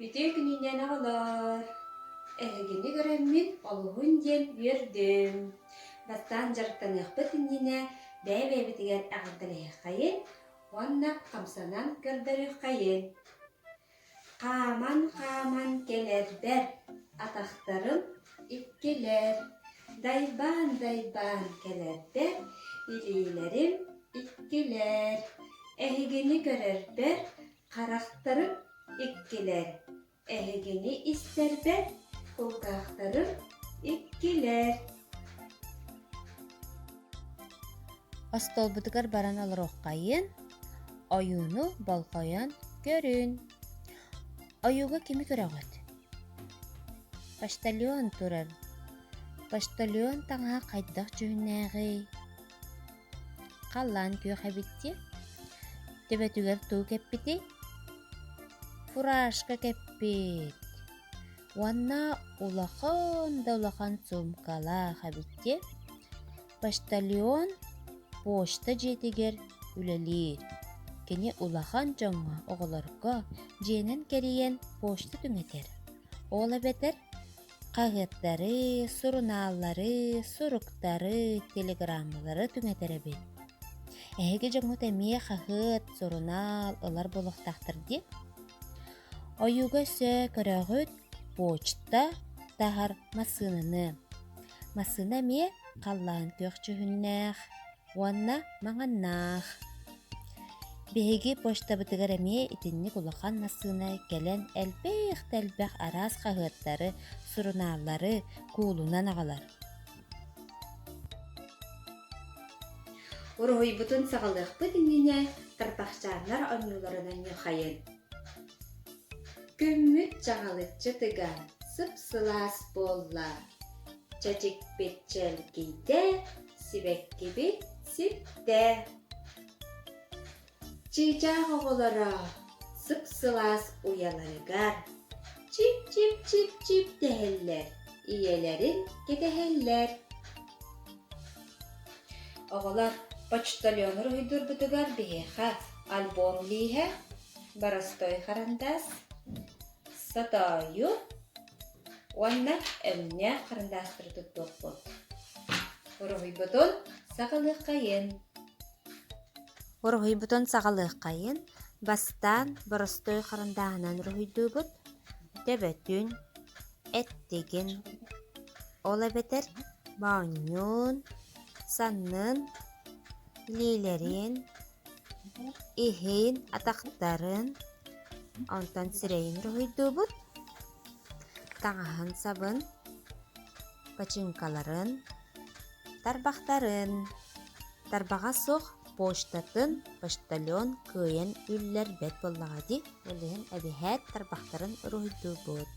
Ütü gününden ağlar. Ehegini göremmin oluğun den ürdüm. Bastan jarıktanıqpıt innine bäbäbitiger ağdılaya kayın. Onna kamsanan gördürü kayın. Kaman kelerber. Ataqtarım ikkeler. Dayban kelerber. İlilerim ikkeler. Ehegini görerber. Karaqtarım ikkeler. Ehegini isterber. Kulkaqtarım ikkeler. Остолбутугар баран олорохқайын, ойуну болқойон көрүн. Ойуга кими көрөгөт? Почтальон турар. Почтальон таңа қайдақ жүннәғи. Қаллан күйөқәбитти. Төбәтүгер туу кеппити. Фуражка кеппит. Уанна улахан сумкала қәбитти. Почтальон почта жетигер үлелир. Кені улахан жоңға оғыларга жеңін кериен почта түңетер. Ола бетер қағыттары, суруналлары, суруктары, телеграммалары түңетері бет. Әйге жоңғы тәмие қағыт, сурунал, олар болуқтақтырды. Ойуға сө көрәғыт почта тағар масыныны. Масына ме қаллан көкчүхүннәх. Уанна маңаннах. Беги почта бытыгар эме итинник улахан насына келен әлбәх арас қағыттары, суруналлары куулунан агалар. Урой бутун сағалықпы диніне тарпақчанлар ойнуларынан йохайын. Көммүт жаңалытчы тыган сып-сылас болла. Чачик петчел кейде, сибек gibi сипте. Çiçek oğulara sıp-sılas uyalarıgar. Çip deheller. İyelerin gedeheller. Oğular почтальоныр uydur budugar biheha albom lihe barastoy karandas satayu wanna emne karandastır tuttuk bu. Урухуйбутун сағалыққайын, бастан бұрыстой қарындағынан рухуйдубут, төбөтүн, әттеген, ола бетер, баунюн, саннын, лейлерин, ихин, атақтарын, онтан сирейін рухуйдубут, таңахан сабын, пачинкаларын, тарбақтарын, тарбаға соқ почтатын почтальон көйен үллер бет боллағади, өліген әбіхәт тарбақтарын рухиду бұд.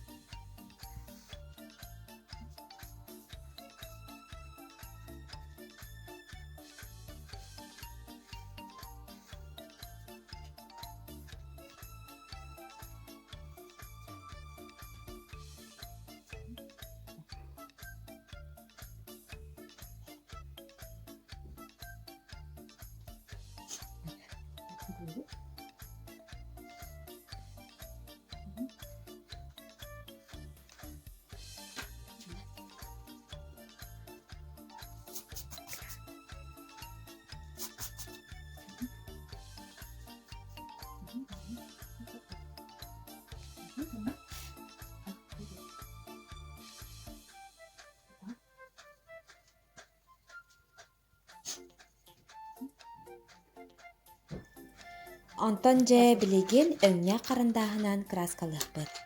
Онтон же билеген өңне қарындағынан краскалық бұд.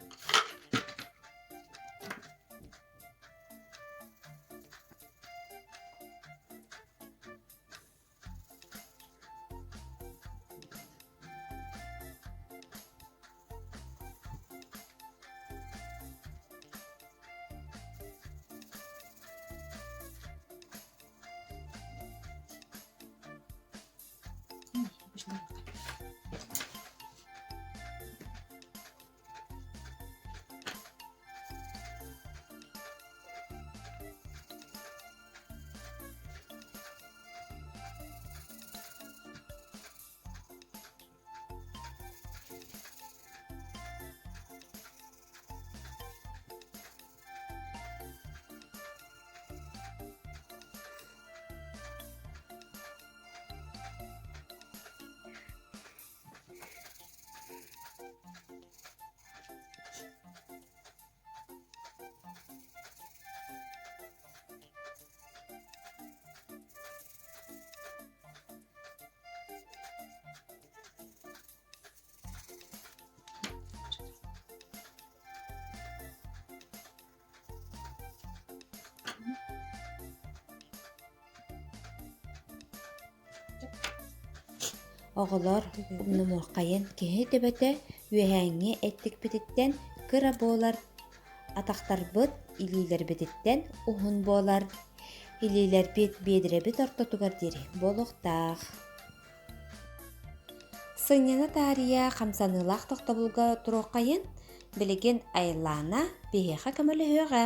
Оголор нумуркайын кеһи төбөтө үөһääҥҥи эттик бититтен кыра буолар. Атахтарбыт илиилер бититтен уһун буолар. Илиилер бит биэдирэбит ортотугар дири буолуохтаах. Сыҥняна таария хамсанылаах тохтобулга туруоххайын билигин Айлаана биһиэхэ көмөлөһүөҕэ.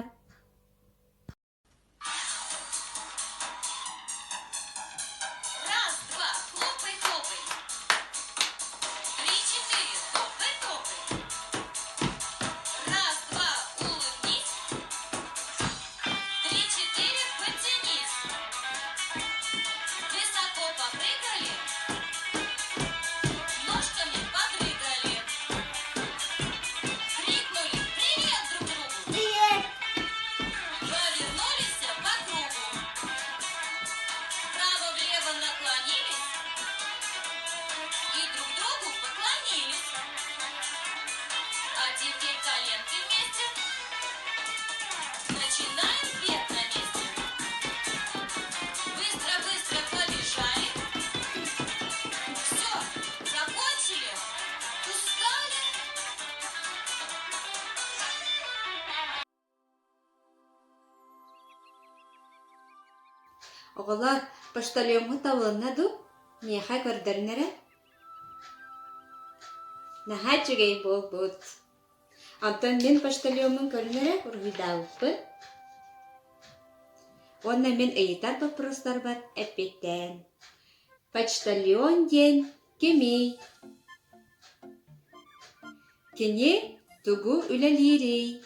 Раз, два, хлопай, хлопай. 3, 4, топай, топай. Раз, два, улыбнись. 3, 4, подтянись. Высоко попрыгали. Ножками подрыгали. Крикнули привет друг другу. Привет. Повернулись по кругу. Вправо-влево наклонились и друг другу поклонились. А теперь коленки вместе. Начинаем бег на месте. Быстро-быстро побежали. Все, закончили. Устали. Оголор почтальонго табылына ду, меха көрдөрнөрө. Наха чүгей болбут. Антон мен почтальонмун көрнөрө ургуйдаалыппын. Онна мен ыйытар вопростар бар эппеттен. Почтальон ден кемей. Кене тугу үлелирей.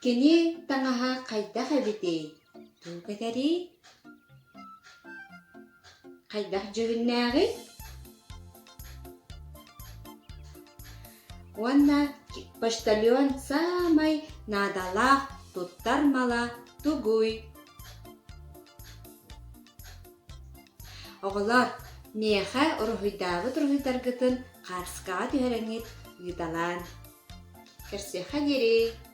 Кене таңаха кайдах эбитей. Тугатари. Кайдах жүгүннääги. Онна почтальон самай надала туттармала тугуй. Оголор меха ургуйдаабыт ургуйдаргытын карскаға түһөрөҥит ыйталаан. Кэрсиэхэ диэри.